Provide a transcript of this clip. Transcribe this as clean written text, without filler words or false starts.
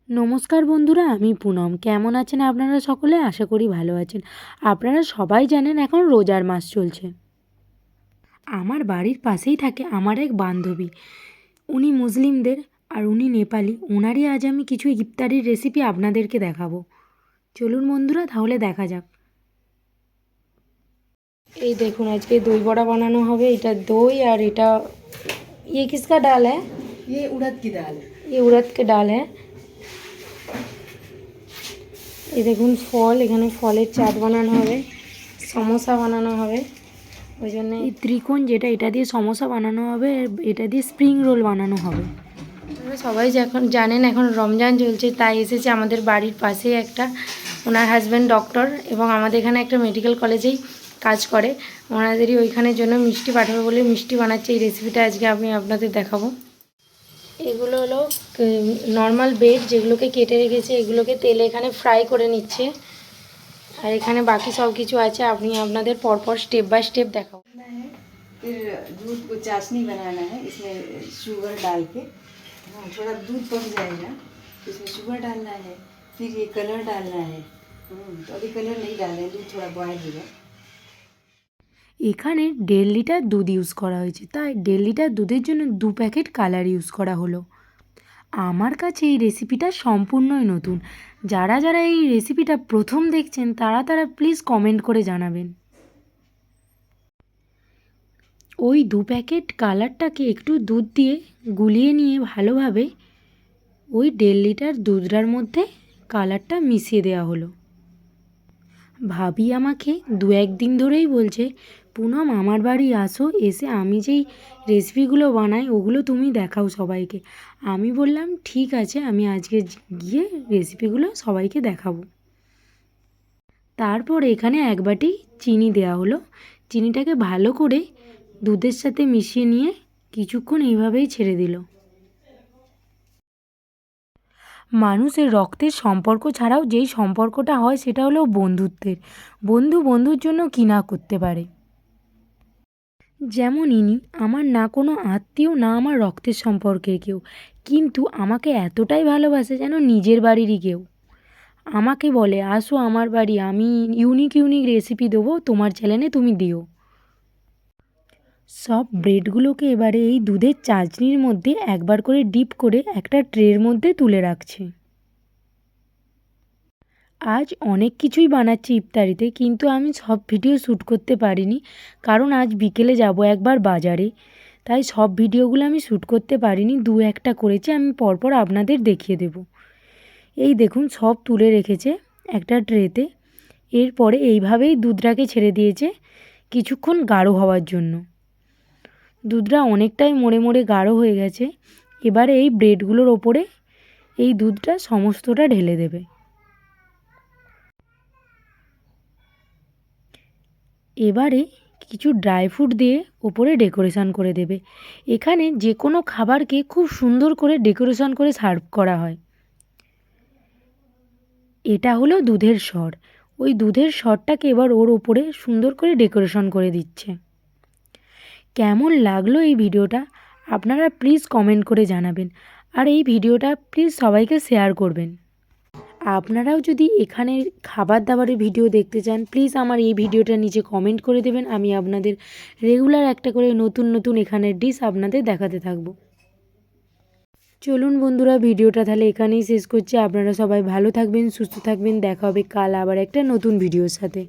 নমস্কার বন্ধুরা, আমি পুনম। কেমন আছেন আপনারা সকলে? আশা করি ভালো আছেন। আপনারা সবাই জানেন এখন রোজার মাস চলছে। আমার বাড়ির পাশেই থাকে আমার এক বান্ধবী। উনি মুসলিমদের আর উনি নেপালি। ওনারই আজ আমি কিছু ইফতারির রেসিপি আপনাদেরকে দেখাবো। চলুন বন্ধুরা, তাহলে দেখা যাক। এই দেখুন, আজকে দই বড়া বানানো হবে। এটা দই আর এটা কিসকা ডাল হ্যাঁ? ये उड़द की दाल है। উড়দ কে ডাল হ্যাঁ। এই দেখুন ফল, এখানে ফলের চাট বানানো হবে, সমোসা বানানো হবে। ওই জন্য এই ত্রিকোণ যেটা, এটা দিয়ে সমোসা বানানো হবে, এটা দিয়ে স্প্রিং রোল বানানো হবে। আপনারা সবাই এখন জানেন এখন রমজান চলছে, তাই এসেছে আমাদের বাড়ির পাশেই একটা, ওনার হাজব্যান্ড ডক্টর এবং আমাদের এখানে একটা মেডিকেল কলেজেই কাজ করে। ওনাদেরই ওইখানের জন্য মিষ্টি পাঠাবে বলে মিষ্টি বানাচ্ছে। এই রেসিপিটা আজকে আমি আপনাদের দেখাবো। এগুলো হলো নর্মাল বেড, যেগুলোকে কেটে রেখেছে, এগুলোকে তেলে এখানে ফ্রাই করে নিচ্ছে। আর এখানে বাকি সব কিছু আছে, আপনি আপনাদের পরপর স্টেপ বাই স্টেপ দেখাবো। फिर दूध को चाशनी बनाना है, इसमें शुगर डाल के। हाँ, थोड़ा दूध पक जाएगा तो इसमें शुगर डालना है। फिर ये कलर डालना है। तो अभी कलर नहीं डालना है, दूध थोड़ा बॉयल होगा। এখানে 1.5 লিটার দুধ ইউজ করা হয়েছে, তাই 1.5 লিটার দুধের জন্য 2 প্যাকেট কালার ইউজ করা হলো। আমার কাছে এই রেসিপিটা সম্পূর্ণই নতুন। যারা যারা এই রেসিপিটা প্রথম দেখছেন তারা প্লিজ কমেন্ট করে জানাবেন। ওই 2 প্যাকেট কালারটাকে একটু দুধ দিয়ে গুলিয়ে নিয়ে ভালোভাবে ওই 1.5 লিটার দুধটার মধ্যে কালারটা মিশিয়ে দেওয়া হলো। ভাবি আমাকে 2-1 দিন ধরেই বলছে, পুনম আমার বাড়ি আসো, এসে আমি যেই রেসিপিগুলো বানাই ওগুলো তুমি দেখাও সবাইকে। আমি বললাম ঠিক আছে, আমি আজকে গিয়ে রেসিপিগুলো সবাইকে দেখাবো। তারপর এখানে 1 বাটি চিনি দেওয়া হলো। চিনিটাকে ভালো করে দুধের সাথে মিশিয়ে নিয়ে কিছুক্ষণ এইভাবেই ছেড়ে দিল। মানুষের রক্তের সম্পর্ক ছাড়াও যেই সম্পর্কটা হয় সেটা হলো বন্ধুত্বের। বন্ধু বন্ধুর জন্য কী না করতে পারে। যেমন ইনি আমার না কোনো আত্মীয়, না আমার রক্তের সম্পর্কের কেউ, কিন্তু আমাকে এতটাই ভালোবাসে যেন নিজের বাড়িরই কেউ। আমাকে বলে আসো আমার বাড়ি, আমি ইউনিক ইউনিক রেসিপি দেবো, তোমার চ্যানেলে তুমি দিও। সব ব্রেডগুলোকে এবারে এই দুধের চাশনির মধ্যে একবার করে ডিপ করে একটা ট্রের মধ্যে তুলে রাখছে। আজ অনেক কিছুই বানাচ্ছি ইফতারিতে, কিন্তু আমি সব ভিডিও শ্যুট করতে পারিনি, কারণ আজ বিকেলে যাব একবার বাজারে, তাই সব ভিডিওগুলো আমি শ্যুট করতে পারিনি। 2-1টা করেছি, আমি পরপর আপনাদের দেখিয়ে দেব। এই দেখুন সব তুলে রেখেছে একটা ট্রেতে। এরপরে এইভাবেই দুধটাকে ছেড়ে দিয়েছে কিছুক্ষণ গাঢ় হওয়ার জন্য। দুধটা অনেকটাই মরে মরে গাঢ় হয়ে গেছে। এবারে এই ব্রেডগুলোর ওপরে এই দুধটা সমস্তটা ঢেলে দেবে। এবারে কিছু ড্রাই ফ্রুট দিয়ে ওপরে ডেকোরেশন করে দেবে। এখানে যে কোনো খাবারকে খুব সুন্দর করে ডেকোরেশন করে সার্ভ করা হয়। এটা হলো দুধের সর। ওই দুধের সরটাকে এবার ওর ওপরে সুন্দর করে ডেকোরেশন করে দিচ্ছে। কেমন লাগলো এই ভিডিওটা আপনারা প্লিজ কমেন্ট করে জানাবেন, আর এই ভিডিওটা প্লিজ সবাইকে শেয়ার করবেন। আপনারাও যদি এখানের খাবার দাবারের ভিডিও দেখতে চান, প্লিজ আমার এই ভিডিওটার নিচে কমেন্ট করে দেবেন। আমি আপনাদের রেগুলার একটা করে নতুন নতুন এখানের ডিশ আপনাদের দেখাতে থাকবো। চলুন বন্ধুরা, ভিডিওটা তাহলে এখানেই শেষ করছি। আপনারা সবাই ভালো থাকবেন, সুস্থ থাকবেন। দেখা হবে কাল আবার একটা নতুন ভিডিওর সাথে।